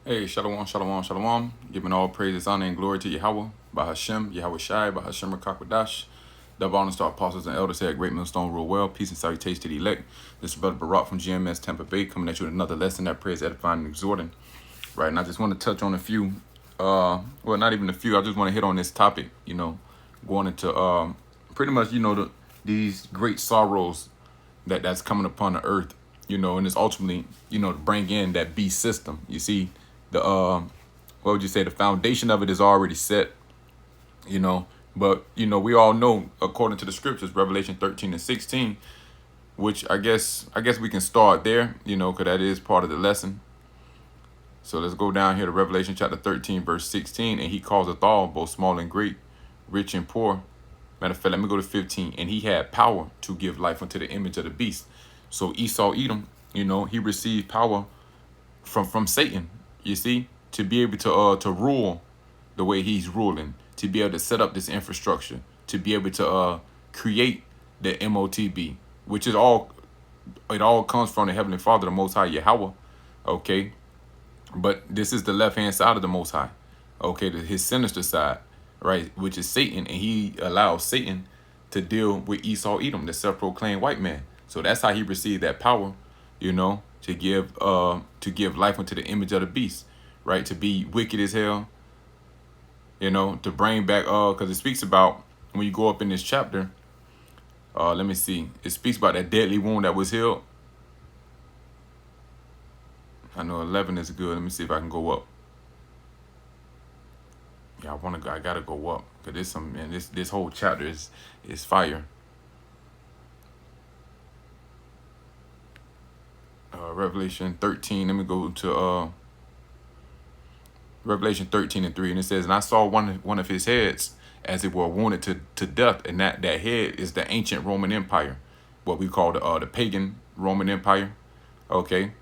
Hey, shalom, shalom, shalom. Giving all praises, honor, and glory to Yahweh, by Hashem, Yahweh Shai, by Hashem Rakakwadash. Double honor to our apostles and elders here at Great Millstone Rule Well. Peace and salutation to the elect. This is Brother Barak from GMS Tampa Bay coming at you with another lesson that prays edifying and exhorting. Right, and I just want to touch on a few, well, not even a few. I just want to hit on this topic, going into pretty much, these great sorrows that's coming upon the earth, and it's ultimately, to bring in that beast system. You see, the what would you say, the foundation of it is already set, but we all know, according to the scriptures, Revelation 13 and 16, which I guess we can start there, because that is part of the lesson. So let's go down here to Revelation chapter 13 verse 16. And he causeth all, both small and great, rich and poor. Matter of fact, let me go to 15. And he had power to give life unto the image of the beast. So Esau Edom, he received power from Satan, you see, to be able to rule the way he's ruling, to be able to set up this infrastructure, to be able to create the MOTB, which is all comes from the Heavenly Father, the Most High Yahweh, okay? But this is the left-hand side of the Most High, okay, his sinister side, right, which is Satan, and he allows Satan to deal with Esau Edom, the self-proclaimed white man. So that's how he received that power, to give life unto the image of the beast, right, to be wicked as hell, to bring back, because it speaks about, when you go up in this chapter, let me see, it speaks about that deadly wound that was healed. I know 11 is good. Let me see if I can go up. Yeah, I gotta go up, because this whole chapter is fire. Revelation 13. Let me go to Revelation 13 and 3, and it says, and I saw one of his heads as it were wounded to death, and that head is the ancient Roman Empire, what we call the pagan Roman Empire, okay?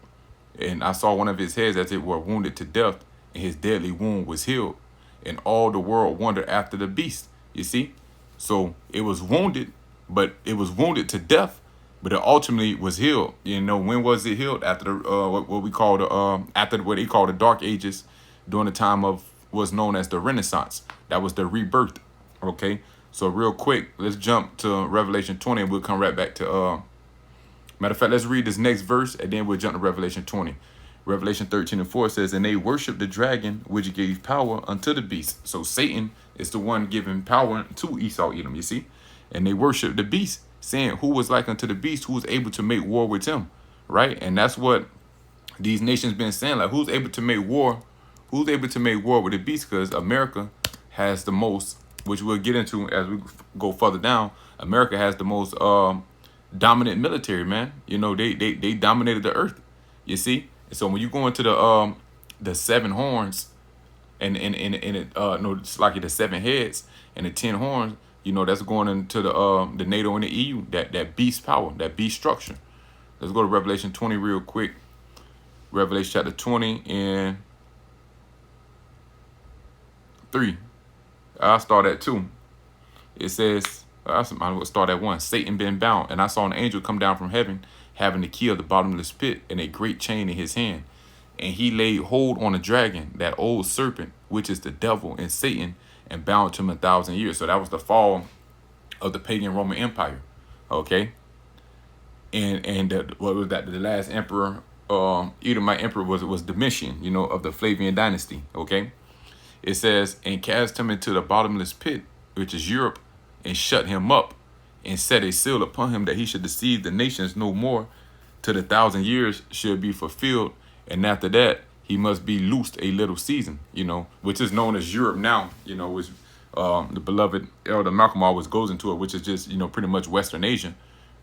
And I saw one of his heads as it were wounded to death, and his deadly wound was healed, and all the world wondered after the beast. You see, so it was wounded, but it was wounded to death, but it ultimately was healed. When was it healed? After the what we call the after what they call the Dark Ages, during the time of what's known as the Renaissance. That was the rebirth. Okay, so real quick, let's jump to Revelation 20, and we'll come right back to matter of fact, let's read this next verse, and then we'll jump to Revelation 20. Revelation 13 and 4 says, and they worshiped the dragon, which gave power unto the beast. So Satan is the one giving power to Esau Edom, you see? And they worshiped the beast, saying, who was like unto the beast, who was able to make war with him, right? And that's what these nations been saying, like, who's able to make war? Who's able to make war with the beast? Because America has the most, which we'll get into as we go further down. America has the most dominant military, man. They dominated the earth, you see? So when you go into the seven horns and it no, it's like the seven heads and the 10 horns, that's going into the NATO and the EU, that beast power, that beast structure. Let's go to Revelation 20 real quick. Revelation chapter 20 and 3. I'll start at 2. It says, I might as well start at 1. Satan been bound, and I saw an angel come down from heaven, having the key of the bottomless pit and a great chain in his hand. And he laid hold on the dragon, that old serpent, which is the devil and Satan, and bound him 1,000 years. So that was the fall of the pagan Roman Empire. Okay. And what was that? The last emperor, Edomite emperor was Domitian, of the Flavian dynasty. Okay. It says, and cast him into the bottomless pit, which is Europe, and shut him up, and set a seal upon him that he should deceive the nations no more, till the 1,000 years should be fulfilled. And after that, he must be loosed a little season, which is known as Europe now, which the beloved Elder Malcolm always goes into it, which is just, pretty much Western Asia.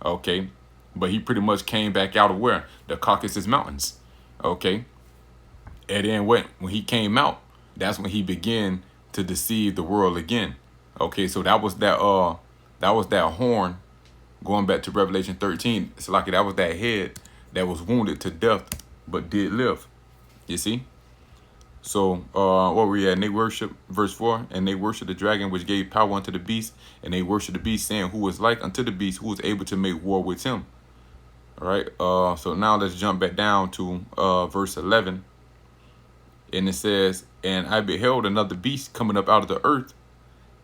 Okay. But he pretty much came back out of where? The Caucasus Mountains. Okay. And then when he came out, that's when he began to deceive the world again. Okay, so that was that horn, going back to Revelation 13. It's like that was that head that was wounded to death but did live. You see? So what were we at? And they worship, verse 4, and they worship the dragon which gave power unto the beast, and they worship the beast, saying, who was like unto the beast, who was able to make war with him. All right. So now let's jump back down to verse 11. And it says, and I beheld another beast coming up out of the earth,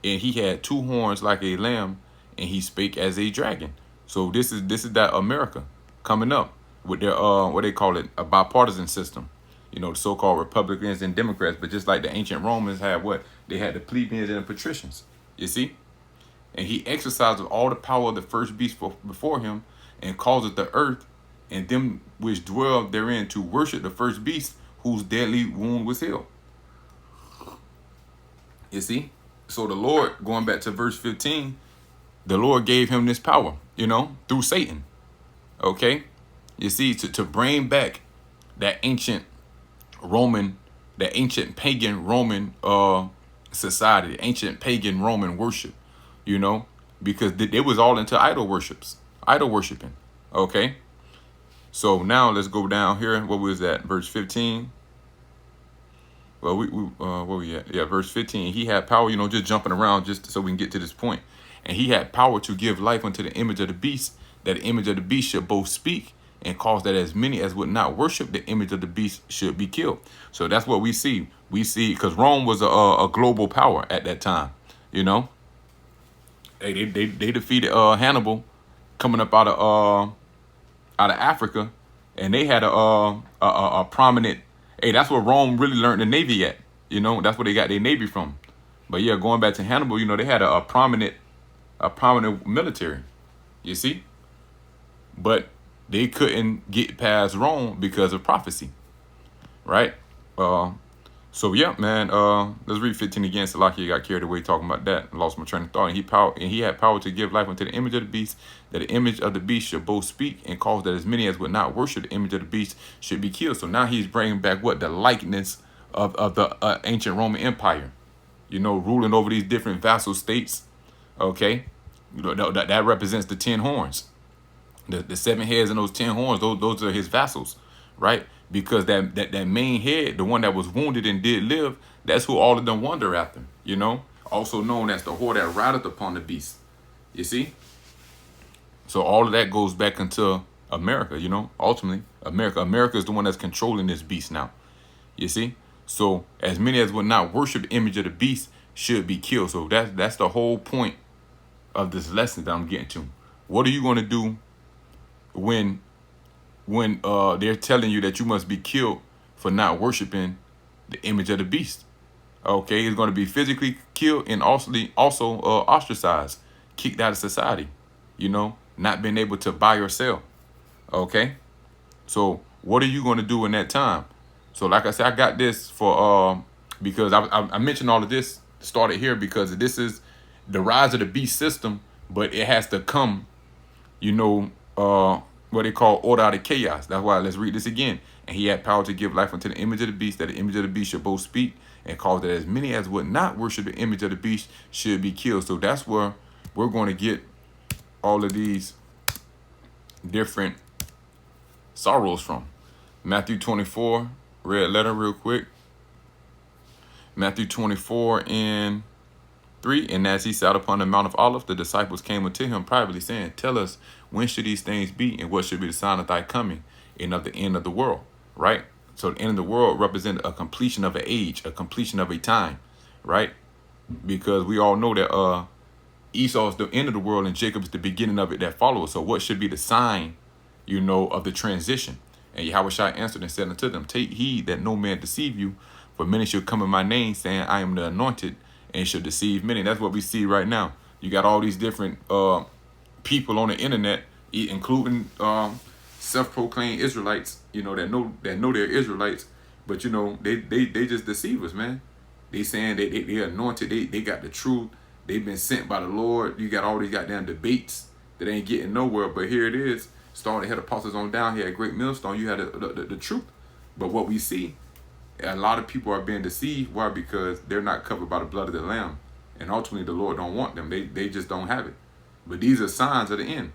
and he had two horns like a lamb, and he spake as a dragon. So this is that America coming up with their what they call it, a bipartisan system. You know, the so-called Republicans and Democrats, but just like the ancient Romans had what? They had the plebeians and the patricians. You see? And he exercised all the power of the first beast before him, and caused the earth and them which dwell therein to worship the first beast, whose deadly wound was healed. You see? So the Lord, going back to verse 15, the Lord gave him this power, you know, through Satan. Okay? You see, to bring back that ancient Roman, that ancient pagan Roman society, ancient pagan Roman worship, you know, because it was all into idol worshiping. Okay? So now let's go down here. What was that? Verse 15. Well, where we at? Yeah, verse 15. He had power, you know, just jumping around just so we can get to this point. And he had power to give life unto the image of the beast, that the image of the beast should both speak and cause that as many as would not worship the image of the beast should be killed. So that's what we see. We see, because Rome was a global power at that time, you know. They defeated Hannibal coming up out of Africa, and they had a prominent. Hey, that's where Rome really learned the Navy at. You know, that's where they got their Navy from. But yeah, going back to Hannibal, you know, they had a prominent military. You see, but they couldn't get past Rome because of prophecy, right? So yeah, man. Let's read 15 again. Salakia got carried away talking about that. Lost my train of thought. And he had power to give life unto the image of the beast, that the image of the beast should both speak and cause that as many as would not worship the image of the beast should be killed. So now he's bringing back what? The likeness of the ancient Roman Empire. You know, ruling over these different vassal states. Okay, you know, that represents the 10 horns. The 7 heads and those 10 horns. Those are his vassals, right? Because that main head, the one that was wounded and did live, that's who all of them wander after, you know, also known as the whore that rideth upon the beast. You see? So all of that goes back into America, you know, ultimately America is the one that's controlling this beast now. You see? So as many as would not worship the image of the beast should be killed. So that's the whole point of this lesson that I'm getting to. What are you going to do when they're telling you that you must be killed for not worshiping the image of the beast? Okay, it's going to be physically killed and also ostracized, kicked out of society, you know, not being able to buy or sell. Okay, so what are you going to do in that time? So like I said, I got this for because I mentioned all of this started here because this is the rise of the beast system, but it has to come, you know, what they call order out of chaos. That's why let's read this again. And he had power to give life unto the image of the beast, that the image of the beast should both speak and cause that as many as would not worship the image of the beast should be killed. So that's where we're going to get all of these different sorrows from. Matthew 24, red letter real quick. Matthew 24 and 3. And as he sat upon the Mount of Olives, the disciples came unto him privately, saying, Tell us, when should these things be, and what should be the sign of thy coming and of the end of the world? Right? So the end of the world represents a completion of an age, a completion of a time, right? Because we all know that Esau is the end of the world and Jacob is the beginning of it that follows. So what should be the sign, you know, of the transition? And Yahushua answered and said unto them, Take heed that no man deceive you, for many shall come in my name, saying, I am the anointed, and shall deceive many. That's what we see right now. You got all these different people on the internet, including self-proclaimed Israelites, you know, that know they're Israelites, but you know they just deceive us, man. They saying they're anointed, they got the truth, they've been sent by the Lord. You got all these goddamn debates that ain't getting nowhere, but here it is. Starting head apostles on down here at Great Millstone, you had the truth. But what we see, a lot of people are being deceived. Why? Because they're not covered by the blood of the Lamb, and ultimately the Lord don't want them. They just don't have it. But these are signs of the end.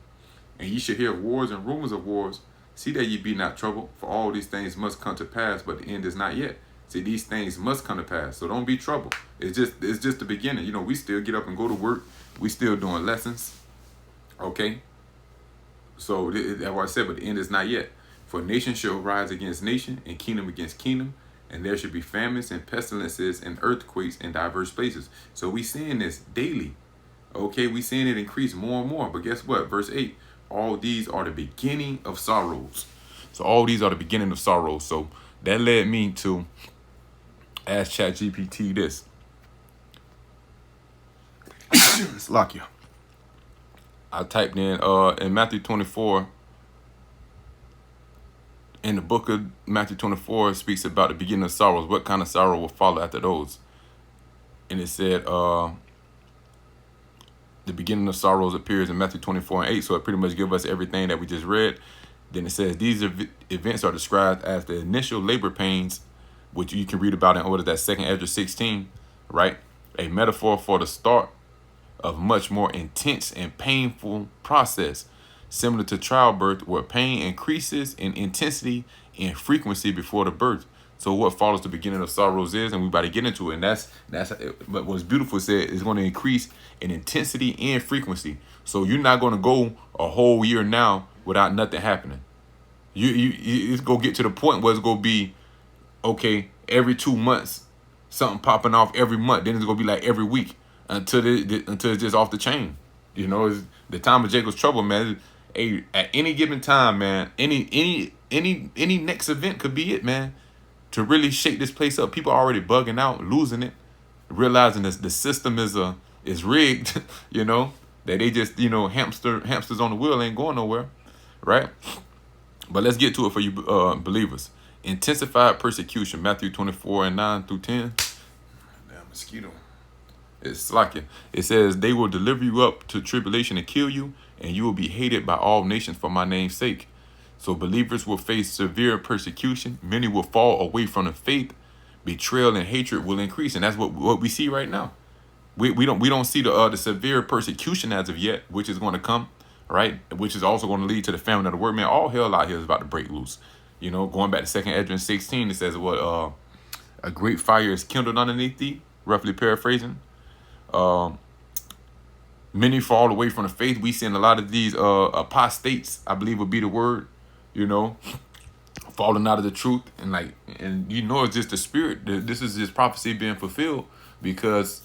And ye should hear of wars and rumors of wars. See that ye be not troubled, for all these things must come to pass, but the end is not yet. See, these things must come to pass, so don't be troubled. It's just the beginning. You know, we still get up and go to work. We still doing lessons. Okay. So that's what I said, but the end is not yet. For nation shall rise against nation, and kingdom against kingdom, and there should be famines and pestilences and earthquakes in diverse places. So we seeing this daily. Okay, we seeing it increase more and more. But guess what? Verse 8, all these are the beginning of sorrows. So all these are the beginning of sorrows. So that led me to ask ChatGPT this. Slakia. I typed in Matthew 24. In the book of Matthew 24, it speaks about the beginning of sorrows. What kind of sorrow will follow after those? And it said, the beginning of sorrows appears in Matthew 24 and 8. So it pretty much gives us everything that we just read. Then it says, these events are described as the initial labor pains, which you can read about in order that 2nd Ezra 16, right? A metaphor for the start of much more intense and painful process, similar to childbirth, where pain increases in intensity and frequency before the birth. So what follows the beginning of sorrows is, and we about to get into it, and that's but what's beautiful said is going to increase in intensity and frequency. So you're not going to go a whole year now without nothing happening. It's going to get to the point where it's going to be, okay, every 2 months, something popping off every month. Then it's going to be like every week until it's just off the chain. You know, it's the time of Jacob's trouble, man. At any given time, man, any next event could be it, man. To really shake this place up, people are already bugging out, losing it, realizing the system is rigged. You know, that they just, you know, hamsters on the wheel ain't going nowhere, right? But let's get to it for you believers. Intensified persecution, Matthew 24 and 9 through 10. Damn mosquito. It's like it says, they will deliver you up to tribulation and kill you, and you will be hated by all nations for my name's sake. So believers will face severe persecution. Many will fall away from the faith. Betrayal and hatred will increase, and that's what we see right now. We don't see the severe persecution as of yet, which is going to come, right? Which is also going to lead to the famine of the word. Man, all hell out here is about to break loose. You know, going back to 2nd Ezra 16, it says what a great fire is kindled underneath thee. Roughly paraphrasing. Many fall away from the faith. We seen a lot of these apostates, I believe would be the word, you know, falling out of the truth. And you know, it's just the spirit. This is just prophecy being fulfilled, because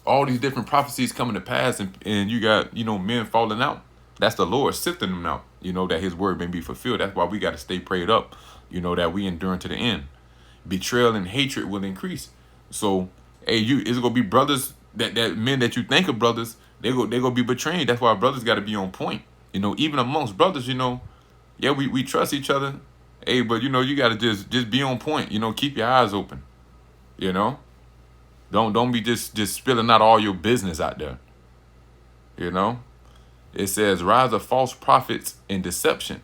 all these different prophecies coming to pass, and you got, you know, men falling out. That's the Lord sifting them out, you know, that his word may be fulfilled. That's why we got to stay prayed up, you know, that we endure to the end. Betrayal and hatred will increase. So, hey, it's going to be brothers, that men that you think are brothers, they go be betraying. That's why brothers got to be on point. You know, even amongst brothers, you know, yeah, we trust each other. Hey, but, you know, you got to just be on point. You know, keep your eyes open. You know, don't be just spilling out all your business out there. You know, it says, rise of false prophets and deception.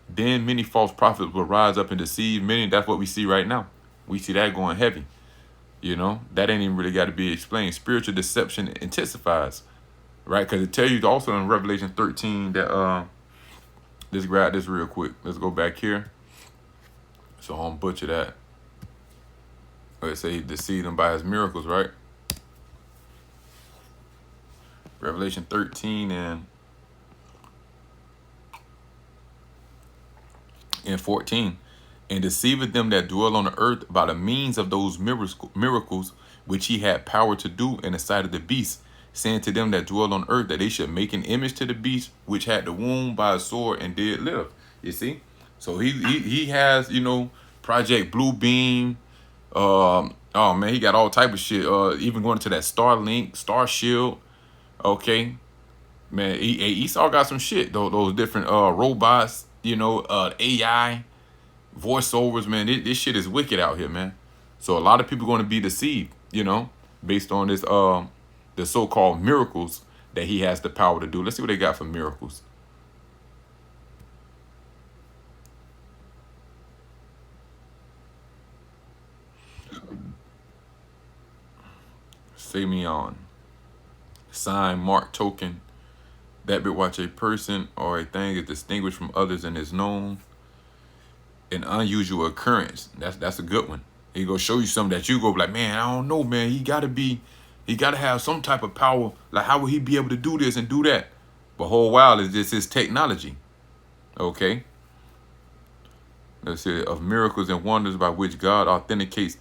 Then many false prophets will rise up and deceive many. That's what we see right now. We see that going heavy. You know, that ain't even really got to be explained. Spiritual deception intensifies, right? Because it tells you also in Revelation 13 that, let's grab this real quick. Let's go back here. So I don't butcher that. Let's say he deceived them by his miracles, right? Revelation 13 and 14. And deceiveth them that dwell on the earth by the means of those miracles which he had power to do in the sight of the beast, saying to them that dwell on earth that they should make an image to the beast which had the wound by a sword and did live. You see? So he has, you know, Project Blue Beam. Oh man, he got all type of shit. Even going to that Starlink, Star Shield. Okay, man, Esau got some shit. Those different robots, you know, AI. Voiceovers, man, this shit is wicked out here, man. So a lot of people going to be deceived, you know, based on this the so-called miracles that he has the power to do. Let's see what they got for miracles. Simeon, sign, mark, token. That bit watch a person or a thing is distinguished from others and is known. An unusual occurrence. That's a good one. He go show you something that you go like, man, I don't know, man. He gotta have some type of power. Like, how would he be able to do this and do that? But whole while is just his technology. Okay. Let's say of miracles and wonders by which God authenticates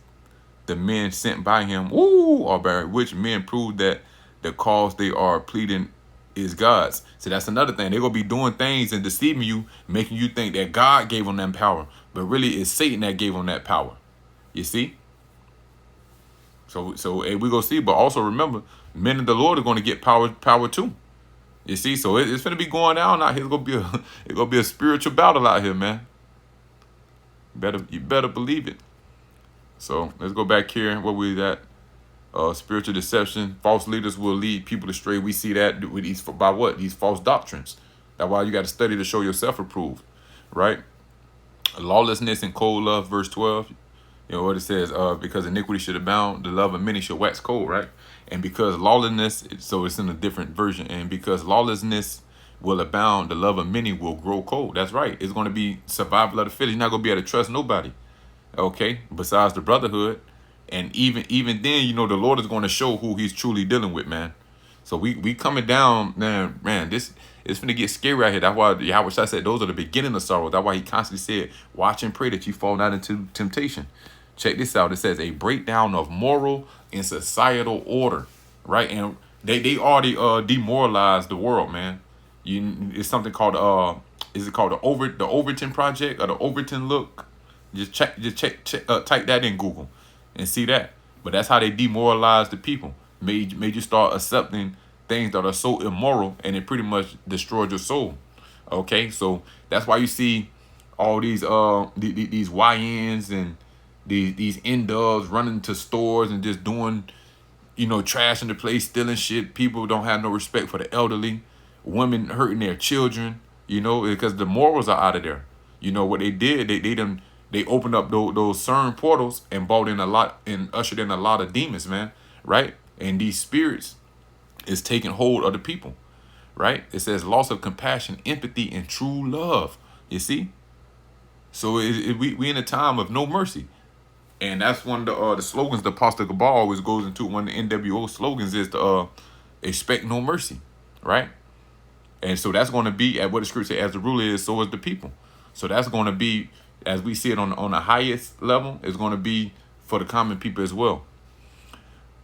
the men sent by him, or by which men prove that the cause they are pleading is God's. So that's another thing. They're gonna be doing things and deceiving you, making you think that God gave them that power, but really it's Satan that gave them that power. You see? So hey, we go see, but also remember, men of the Lord are going to get power too. You see, so it's gonna be going down out here. It's gonna be a spiritual battle out here, man. You better believe it. So let's go back here. Where we at? Spiritual deception. False leaders will lead people astray. We see that with by what? These false doctrines. That's why you got to study to show yourself approved, right? Lawlessness and cold love, verse 12. You know what it says, because iniquity should abound, the love of many shall wax cold, right? And because lawlessness, so it's in a different version, and because lawlessness will abound, the love of many will grow cold. That's right. It's going to be survival of the fittest. You're not going to be able to trust nobody, okay, besides the brotherhood. And even then, you know, the Lord is going to show who he's truly dealing with, man. So we coming down, man, this it's going to get scary out here. That's why Yahweh Shai said those are the beginning of sorrow. That's why he constantly said, watch and pray that you fall not into temptation. Check this out. It says a breakdown of moral and societal order, right? And they already demoralized the world, man. It's something called is it called the Overton Project or the Overton Look? Check, type that in Google and see that. But that's how they demoralized the people. Made you start accepting things that are so immoral, and it pretty much destroyed your soul. Okay, so that's why you see all these YNs and these N-dubs running to stores and just doing, you know, trash in the place, stealing shit. People don't have no respect for the elderly. Women hurting their children, you know, because the morals are out of there. You know what they did? They opened up those CERN portals and brought in a lot and ushered in a lot of demons, man, right? And these spirits is taking hold of the people, right? It says loss of compassion, empathy, and true love. You see? So we in a time of no mercy. And that's one of the slogans the Apostle Gabal always goes into. One of the NWO slogans is to expect no mercy, right? And so that's going to be at what the scripture says, as the ruler is, so is the people. So that's going to be, as we see it on the highest level, it's going to be for the common people as well.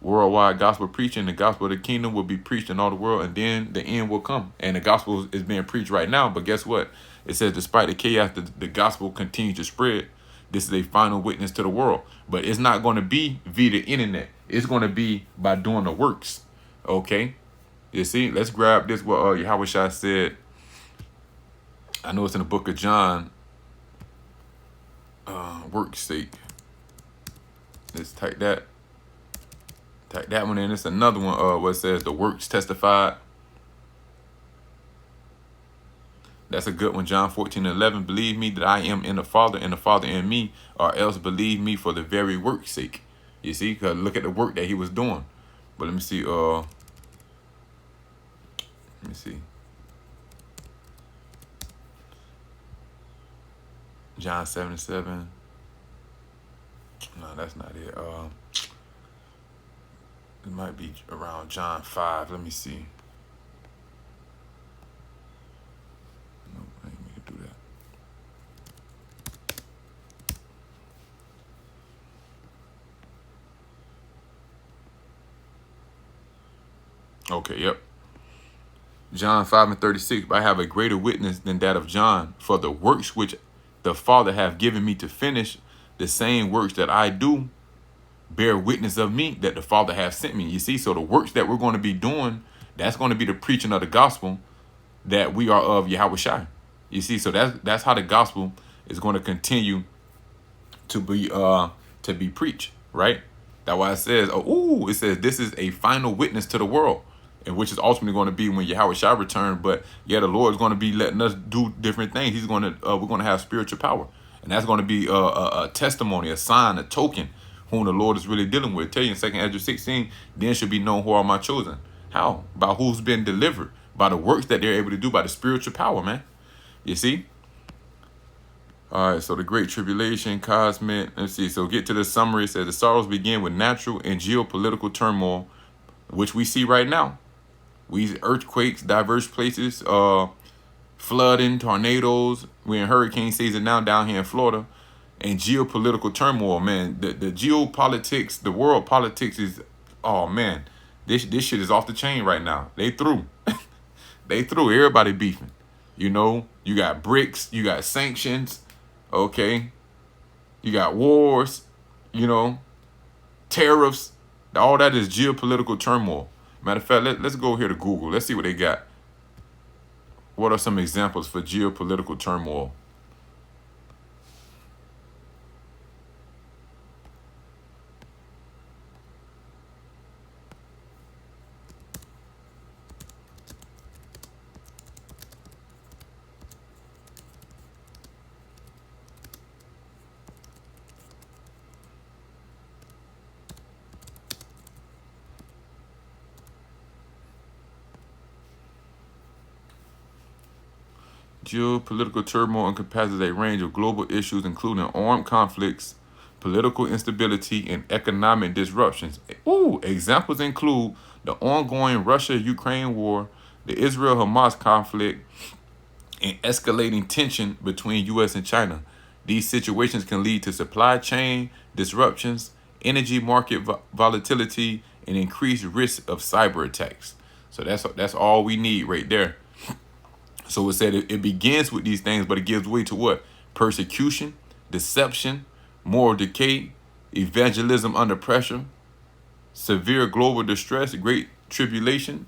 Worldwide gospel preaching, the gospel of the kingdom will be preached in all the world, and then the end will come. And the gospel is being preached right now. But guess what? It says, despite the chaos, the gospel continues to spread. This is a final witness to the world. But it's not going to be via the internet. It's going to be by doing the works. Okay? You see? Let's grab this, what Yahweh Shai said. I know it's in the book of John. Work's sake. Let's type that. Type that one in. It's another one where it says the works testified. That's a good one. John 14:11. Believe me that I am in the Father and the Father in me, or else believe me for the very work's sake. You see, because look at the work that he was doing. But let me see. Let me see. John 7:7. No, that's not it. It might be around John 5. Let me see. No, I ain't mean to do that. Okay, yep. John 5:36. But I have a greater witness than that of John, for the works which the Father hath given me to finish, the same works that I do, bear witness of me that the Father hath sent me. You see, so the works that we're going to be doing, that's going to be the preaching of the gospel that we are of Yahweh Shai. You see, so that's how the gospel is going to continue to be preached, right? That's why it says, it says this is a final witness to the world, and which is ultimately going to be when Yahweh Shai return. But yeah, the Lord is going to be letting us do different things. He's going to we're going to have spiritual power, and that's going to be a testimony, a sign, a token whom the Lord is really dealing with. Tell you in 2 Ezra 16, then should be known who are my chosen. How? By who's been delivered, by the works that they're able to do, by the spiritual power, man. You see? All right, so the Great Tribulation, cosmic. Let's see. So get to the summary. It says the sorrows begin with natural and geopolitical turmoil, which we see right now. We earthquakes, diverse places, flooding, tornadoes. We're in hurricane season now down here in Florida. And geopolitical turmoil, man. The geopolitics, the world politics is, oh man, this shit is off the chain right now. They through. They through. Everybody beefing. You know, you got BRICS, you got sanctions, okay? You got wars, you know, tariffs. All that is geopolitical turmoil. Matter of fact, let's go here to Google. Let's see what they got. What are some examples for geopolitical turmoil? Geopolitical turmoil encompasses a range of global issues, including armed conflicts, political instability, and economic disruptions. Ooh, examples include the ongoing Russia-Ukraine war, the Israel-Hamas conflict, and escalating tension between U.S. and China. These situations can lead to supply chain disruptions, energy market volatility, and increased risk of cyber attacks. So that's all we need right there. So it said it begins with these things, but it gives way to what? Persecution, deception, moral decay, evangelism under pressure, severe global distress, great tribulation,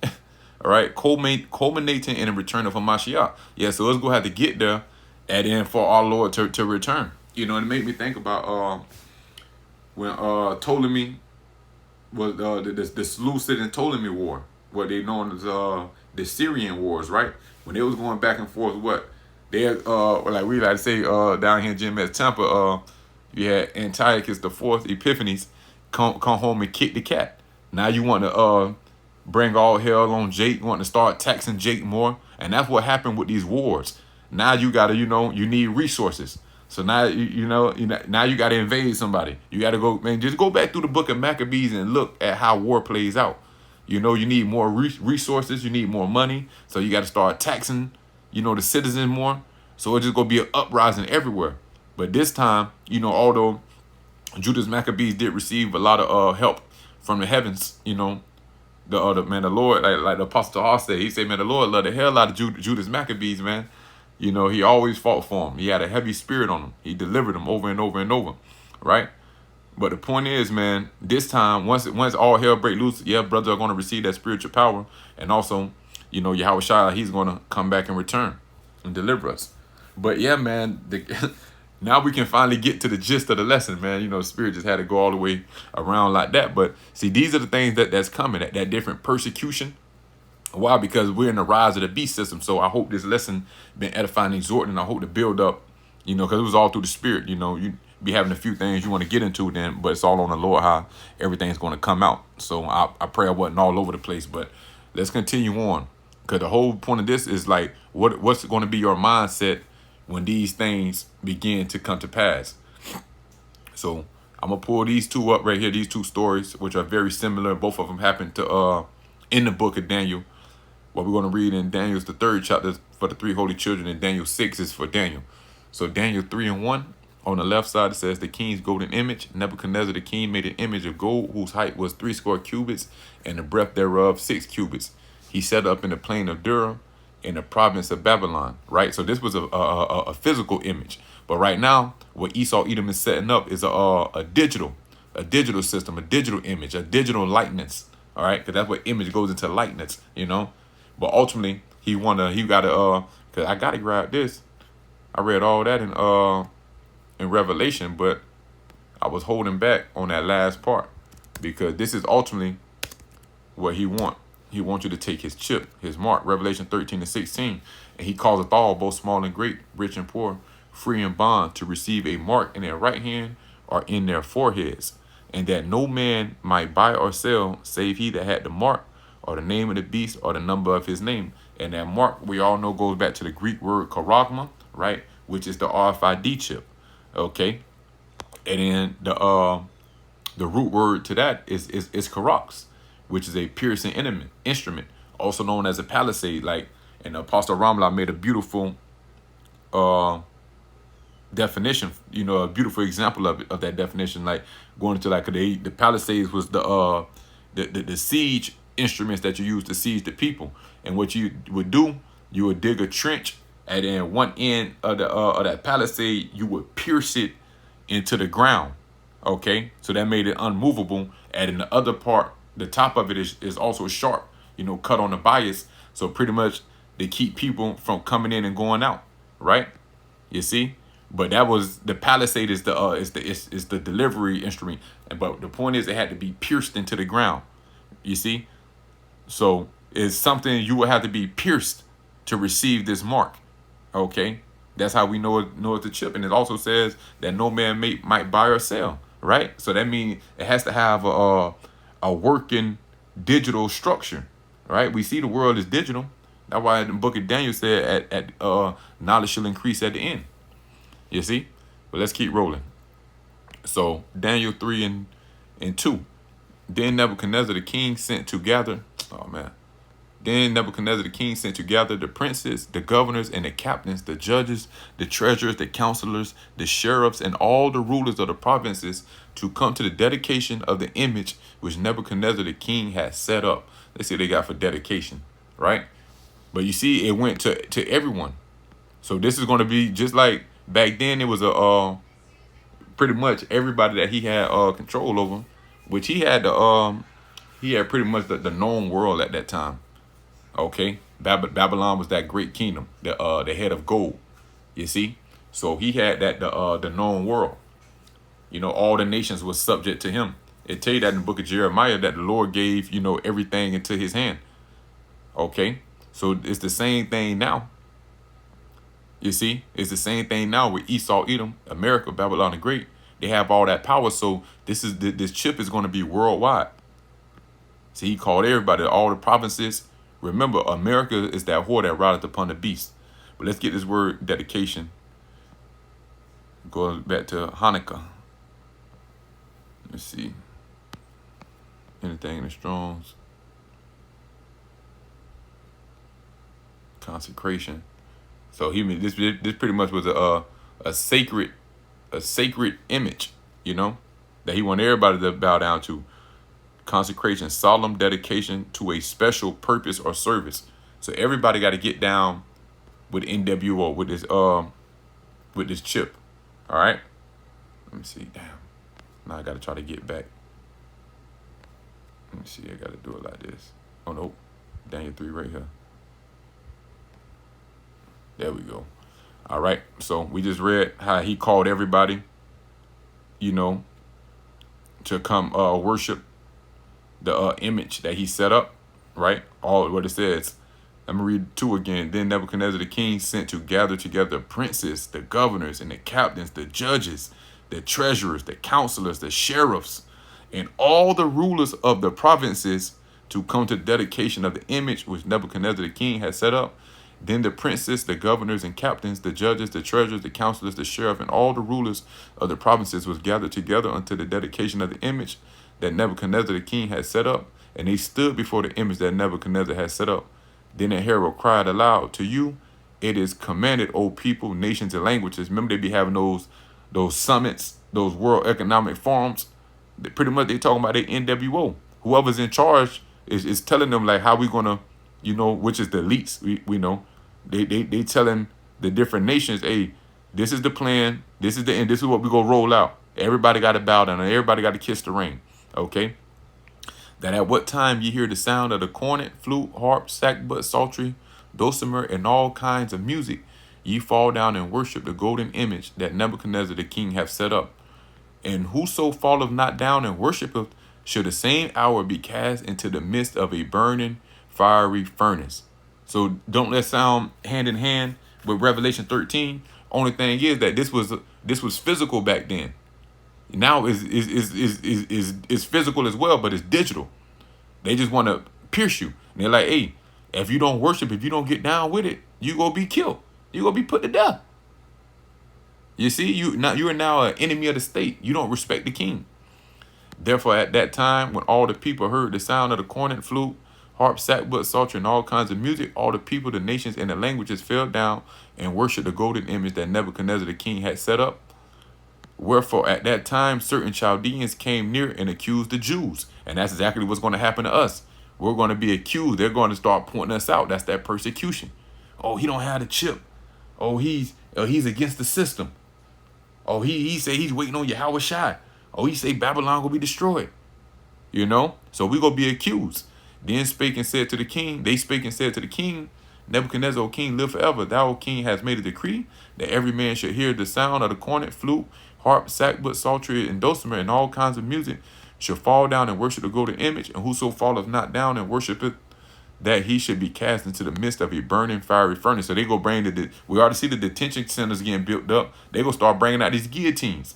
all right, culminating in a return of Hamashiach. Yeah, so it's going to have to get there at the end for our Lord to return. You know, it made me think about when Ptolemy was the Seleucid and Ptolemy War, what they known as the Syrian Wars, right? When they was going back and forth, what they like we like to say down here in Jim at Tampa, you had Antiochus the Fourth Epiphanes come home and kick the cat. Now you want to bring all hell on Jake, want to start taxing Jake more, and that's what happened with these wars. Now you gotta, you need resources. So now now you gotta invade somebody. You gotta go, man. Just go back through the book of Maccabees and look at how war plays out. You need more resources. You need more money. So you got to start taxing, the citizens more. So it's just going to be an uprising everywhere. But this time, although Judas Maccabees did receive a lot of help from the heavens, the Lord, like the Apostle Paul said, he said, man, the Lord loved the hell out of Judas Maccabees, man. He always fought for him. He had a heavy spirit on him. He delivered him over and over and over, right? But the point is, man, this time, once all hell break loose, yeah, brothers are going to receive that spiritual power. And also, Yahweh Shai, he's going to come back and return and deliver us. But yeah, man, now we can finally get to the gist of the lesson, man. The Spirit just had to go all the way around like that. But see, these are the things that's coming, that different persecution. Why? Because we're in the rise of the beast system. So I hope this lesson been edifying and exhorting. I hope to build up, because it was all through the Spirit. You be having a few things you want to get into then, but it's all on the Lord how everything's going to come out. So I pray I wasn't all over the place, but let's continue on, because the whole point of this is like what's going to be your mindset when these things begin to come to pass. So I'm gonna pull these two up right here, these two stories, which are very similar. Both of them happened to in the book of Daniel. What we're going to read in Daniel's the 3rd chapter for the 3 holy children, and Daniel 6 is for Daniel. So Daniel 3:1. On the left side, it says the king's golden image. Nebuchadnezzar the king made an image of gold whose height was 60 cubits and the breadth thereof 6 cubits. He set up in the plain of Dura in the province of Babylon, right? So this was a physical image. But right now, what Esau Edom is setting up is a digital system, a digital image, a digital likeness, all right? Because that's what image goes into likeness, But ultimately, he got to, because I got to grab this. I read all that in Revelation, but I was holding back on that last part, because this is ultimately what he wants. He wants you to take his chip, his mark, Revelation 13:16. And he causeth all, both small and great, rich and poor, free and bond, to receive a mark in their right hand or in their foreheads, and that no man might buy or sell save he that had the mark or the name of the beast or the number of his name. And that mark, we all know, goes back to the Greek word charagma, right, which is the RFID chip. Okay, and then the root word to that is karax, which is a piercing instrument, also known as a palisade. And Apostle Ramla made a beautiful definition, you know, a beautiful example of it, of that definition, like going into like the Palisades was the siege instruments that you use to siege the people. And what you would do, you would dig a trench, and then one end of the of that palisade, you would pierce it into the ground. Okay, so that made it unmovable. And in the other part, the top of it is also sharp, you know, cut on the bias. So pretty much they keep people from coming in and going out, right? You see, but that was the palisade is the delivery instrument. But the point is, it had to be pierced into the ground. You see, so it's something you would have to be pierced to receive this mark. Okay, that's how we know it's a chip. And it also says that no man might buy or sell. Right, so that means it has to have a working digital structure. Right, we see the world is digital. That's why the book of Daniel said at knowledge shall increase at the end. You see? But let's keep rolling. So Daniel 3 and 2. Then Nebuchadnezzar the king sent to gather. Oh man. Then Nebuchadnezzar the king sent to gather the princes, the governors, and the captains, the judges, the treasurers, the counselors, the sheriffs, and all the rulers of the provinces to come to the dedication of the image which Nebuchadnezzar the king had set up. Let's see what they got for dedication, right? But you see, it went to everyone. So this is going to be just like back then. It was pretty much everybody that he had control over, which he had pretty much the known world at that time. Okay, Babylon was that great kingdom, the head of gold. You see, so he had that the known world. You know, all the nations was subject to him. It tell you that in the book of Jeremiah that the Lord gave, you know, everything into his hand. Okay, so it's the same thing now. You see, it's the same thing now with Esau, Edom, America, Babylon the Great. They have all that power. So this chip is going to be worldwide. See, he called everybody, all the provinces. Remember, America is that whore that rideth upon the beast. But let's get this word dedication. Go back to Hanukkah. Let's see. Anything in the Strongs. Consecration. So this pretty much was a sacred image, you know, that he wanted everybody to bow down to. Consecration, solemn dedication to a special purpose or service. So everybody got to get down with NWO with this chip. All right. Let me see. Damn. Now I got to try to get back. Let me see. I got to do it like this. Oh no, Daniel 3 right here. There we go. All right. So we just read how he called everybody, you know, to come worship the image that he set up, right? All what it says. Let me read 2 again. Then Nebuchadnezzar the king sent to gather together princes, the governors, and the captains, the judges, the treasurers, the counselors, the sheriffs, and all the rulers of the provinces to come to the dedication of the image which Nebuchadnezzar the king had set up. Then the princes, the governors and captains, the judges, the treasurers, the counselors, the sheriff, and all the rulers of the provinces was gathered together unto the dedication of the image that Nebuchadnezzar the king had set up. And they stood before the image that Nebuchadnezzar had set up. Then the herald cried aloud, to you it is commanded, O people, nations, and languages. Remember, they be having those summits, those World Economic Forums. Pretty much they talking about the NWO. Whoever's in charge is telling them like how we gonna, you know, which is the elites. We know they telling the different nations, hey, this is the plan, this is the end, this is what we gonna roll out. Everybody got to bow down and everybody got to kiss the ring. Okay. That at what time ye hear the sound of the cornet, flute, harp, sackbut, psaltery, dulcimer, and all kinds of music, ye fall down and worship the golden image that Nebuchadnezzar the king hath set up. And whoso falleth not down and worshipeth shall the same hour be cast into the midst of a burning fiery furnace. So don't let sound hand in hand with Revelation 13. Only thing is that this was physical back then. Now is physical as well, but it's digital. They just want to pierce you. And they're like, hey, if you don't worship, if you don't get down with it, you gonna be killed. You gonna be put to death. You see, you are now an enemy of the state. You don't respect the king. Therefore, at that time, when all the people heard the sound of the cornet, flute, harp, sackbut, psaltery, and all kinds of music. All the people, the nations, and the languages fell down and worshipped the golden image that Nebuchadnezzar the king had set up. Wherefore at that time certain Chaldeans came near and accused the Jews. And that's exactly what's going to happen to us. We're going to be accused. They're going to start pointing us out. That's that persecution. Oh, he don't have the chip. Oh, he's against the system. Oh, he say he's waiting on Yahweh Shai. Oh, he say Babylon will be destroyed. You know? So we going to be accused. Then spake and said to the king, they spake and said to the king, Nebuchadnezzar, O king, live forever. Thou, O king, hast made a decree that every man should hear the sound of the cornet, flute, harp, sackbut, psaltery, and dulcimer, and all kinds of music, should fall down and worship the golden image, and whoso falleth not down and worshipeth, that he should be cast into the midst of a burning fiery furnace. So they go bring we already see the detention centers getting built up. They go start bringing out these guillotines.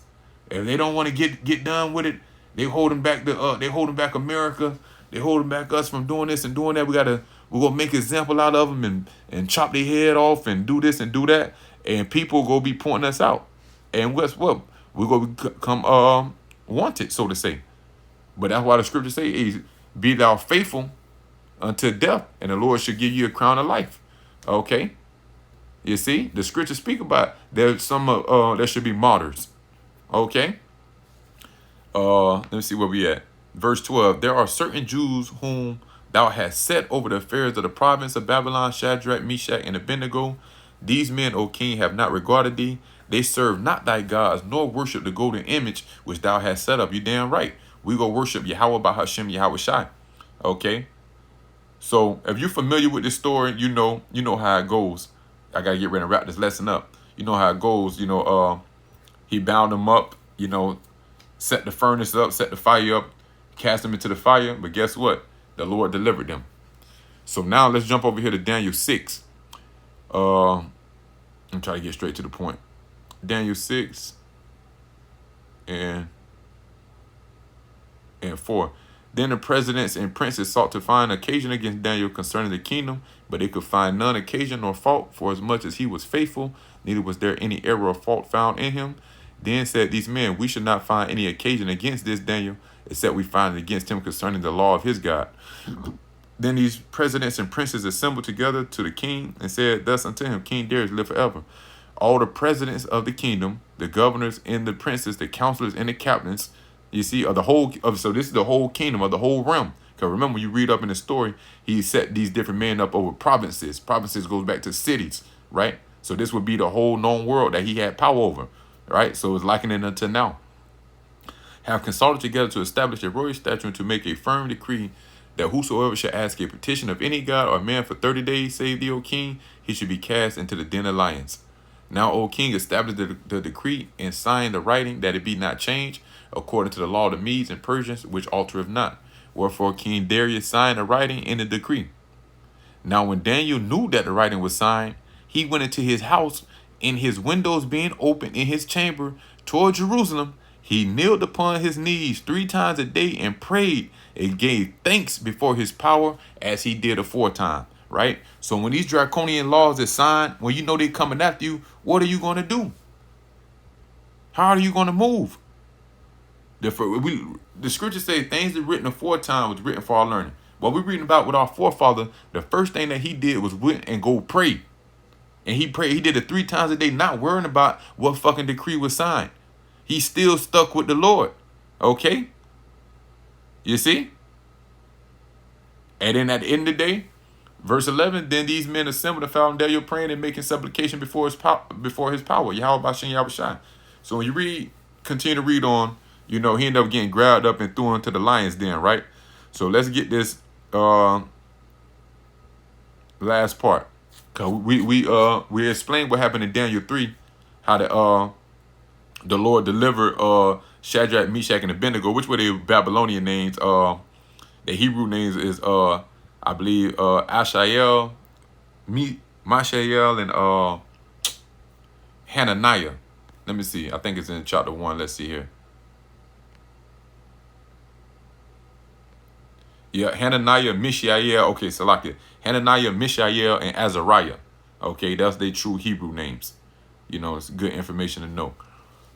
If they don't want to get done with it, they holding back they holding back America. They holding back us from doing this and doing that. We're gonna make example out of them and chop their head off and do this and do that. And people go be pointing us out. And guess what? We're gonna become wanted, so to say. But that's why the scriptures say, is, be thou faithful unto death, and the Lord should give you a crown of life. Okay? You see? The scriptures speak about there's some there should be martyrs. Okay? Let me see where we at. Verse 12. There are certain Jews whom thou hast set over the affairs of the province of Babylon, Shadrach, Meshach, and Abednego. These men, O king, have not regarded thee. They serve not thy gods, nor worship the golden image which thou hast set up. You damn right. We go worship Yahweh by Hashem, Yahweh Shai. Okay? So if you're familiar with this story, you know how it goes. I gotta get ready to wrap this lesson up. You know how it goes. He bound them up, set the furnace up, set the fire up, cast them into the fire. But guess what? The Lord delivered them. So now let's jump over here to Daniel 6. I'm trying to get straight to the point. Daniel 6 and 4. Then the presidents and princes sought to find occasion against Daniel concerning the kingdom, but they could find none occasion nor fault, for as much as he was faithful, neither was there any error or fault found in him. Then said these men, we should not find any occasion against this Daniel, except we find it against him concerning the law of his God. Then these presidents and princes assembled together to the king and said thus unto him, King Darius, live forever. All the presidents of the kingdom, the governors and the princes, the counselors and the captains, you see, of the whole, so this is the whole kingdom of the whole realm. Because remember, you read up in the story, he set these different men up over provinces. Provinces goes back to cities, right? So this would be the whole known world that he had power over, right? So it's likening until now. Have consulted together to establish a royal statute and to make a firm decree that whosoever shall ask a petition of any god or man for 30 days, save thee, O king, he should be cast into the den of lions. Now, O king, establish the decree and sign the writing that it be not changed, according to the law of the Medes and Persians, which altereth not. Wherefore King Darius signed the writing in the decree. Now when Daniel knew that the writing was signed, he went into his house, and his windows being open in his chamber toward Jerusalem, he kneeled upon his knees 3 times a day and prayed and gave thanks before his power as he did aforetime. Right? So when these draconian laws are signed, when you know they're coming after you, what are you going to do? How are you going to move? The scriptures say things that written aforetime was written for our learning. What we're reading about with our forefather, the first thing that he did was went and go pray. And he prayed. He did it 3 times a day, not worrying about what fucking decree was signed. He still stuck with the Lord. Okay? You see? And then at the end of the day, verse 11, then these men assembled and found Daniel praying and making supplication before his power. Yahweh Bashem Yahweh Shai. So when you continue to read on, he ended up getting grabbed up and thrown into the lion's den, right? So let's get this last part. Cause we explained what happened in Daniel 3, how the Lord delivered Shadrach, Meshach, and Abednego, which were their Babylonian names. The Hebrew names is I believe Ashael, Mishael, and Hananiah. Let me see. I think it's in chapter 1. Let's see here. Yeah, Hananiah, Mishael. Okay, so like it. Hananiah, Mishael, and Azariah. Okay, that's their true Hebrew names. It's good information to know.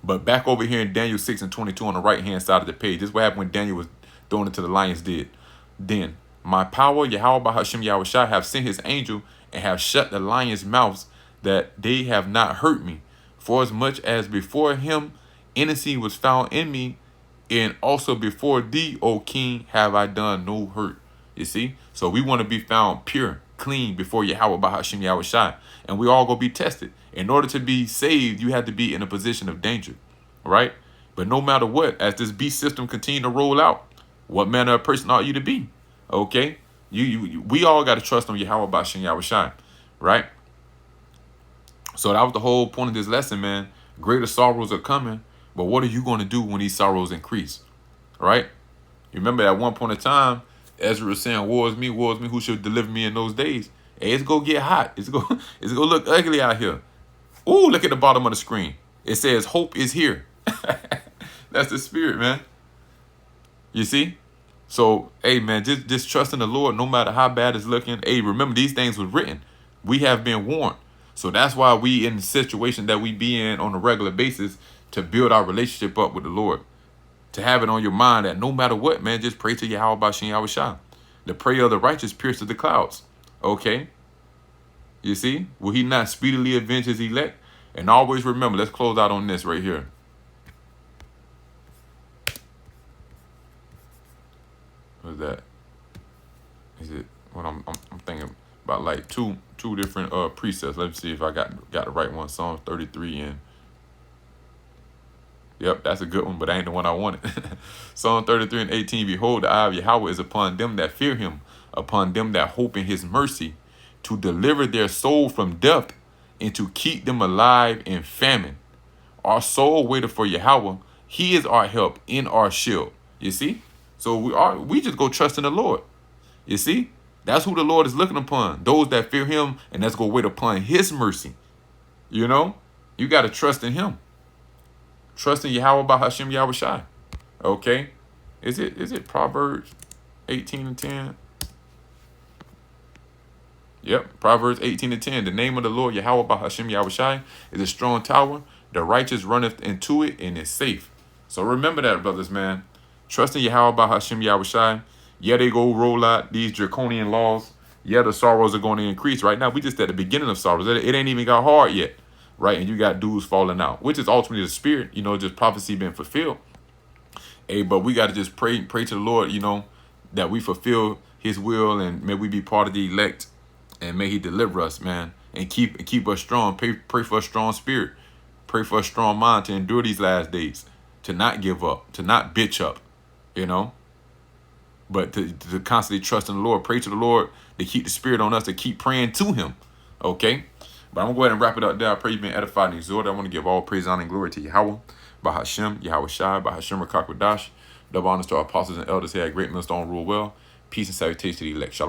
But back over here in Daniel 6 and 22 on the right-hand side of the page, this is what happened when Daniel was thrown into the lion's den. My power, Yahweh Bahashim Yahushai, have sent his angel and have shut the lions' mouths, that they have not hurt me. For as much as before him innocency was found in me, and also before thee, O king, have I done no hurt. You see? So we want to be found pure, clean before Yahweh Bahashim Yahushai. And we all going to be tested. In order to be saved, you have to be in a position of danger. Right? But no matter what, as this beast system continue to roll out, what manner of person ought you to be? Okay? We all got to trust on Yahweh Bahashim Yahushai. Right? So that was the whole point of this lesson, man. Greater sorrows are coming, but what are you going to do when these sorrows increase? Right? You remember at one point in time, Ezra was saying, woe is me, who should deliver me in those days? Hey, it's going to get hot. It's going to look ugly out here. Ooh, look at the bottom of the screen. It says, hope is here. That's the spirit, man. You see? So, hey, man, just trust in the Lord no matter how bad it's looking. Hey, remember, these things was written. We have been warned. So that's why we in the situation that we be in on a regular basis, to build our relationship up with the Lord. To have it on your mind that no matter what, man, just pray to Yahweh Bashin Yahushua. The prayer of the righteous pierces the clouds. Okay? You see? Will he not speedily avenge his elect? And always remember, let's close out on this right here. What is that? Is it what I'm thinking about, like two different precepts. Let me see if I got the right one. Psalm 33 and yep, that's a good one, but that ain't the one I wanted. Psalm 33 and 18, behold, the eye of Yahweh is upon them that fear him, upon them that hope in his mercy, to deliver their soul from death and to keep them alive in famine. Our soul waited for Yahweh. He is our help in our shield. You see? So we just go trust in the Lord. You see? That's who the Lord is looking upon. Those that fear him, and that's going to wait upon his mercy. You know? You got to trust in him. Trust in Yahweh Bahashim Yahushai. Okay? Is it Proverbs 18 and 10? Yep, Proverbs 18 and 10. The name of the Lord, Yahweh Bahashim Yahushai, is a strong tower. The righteous runneth into it and is safe. So remember that, brothers, man. Trust in Yahweh Bahashim Yahushai. Yeah, they go roll out these draconian laws. Yeah, the sorrows are going to increase. Right now, we just at the beginning of sorrows. It ain't even got hard yet. Right? And you got dudes falling out, which is ultimately the spirit, you know, just prophecy being fulfilled. Hey, but we got to just pray to the Lord, you know, that we fulfill his will, and may we be part of the elect, and may he deliver us, man, and keep us strong. Pray for a strong spirit. Pray for a strong mind to endure these last days, to not give up, to not bitch up, you know, but to constantly trust in the Lord. Pray to the Lord to keep the spirit on us, to keep praying to him. Okay? But I'm going to go ahead and wrap it up there. I pray you've been edified and exhorted. I want to give all praise, honor, and glory to Yahweh, Bahashim, Yahushai, Bahashim Rakakwadash. Double honors to our apostles and elders here at Great Millstone Rule Well. Peace and salutation to the elect. Shalom.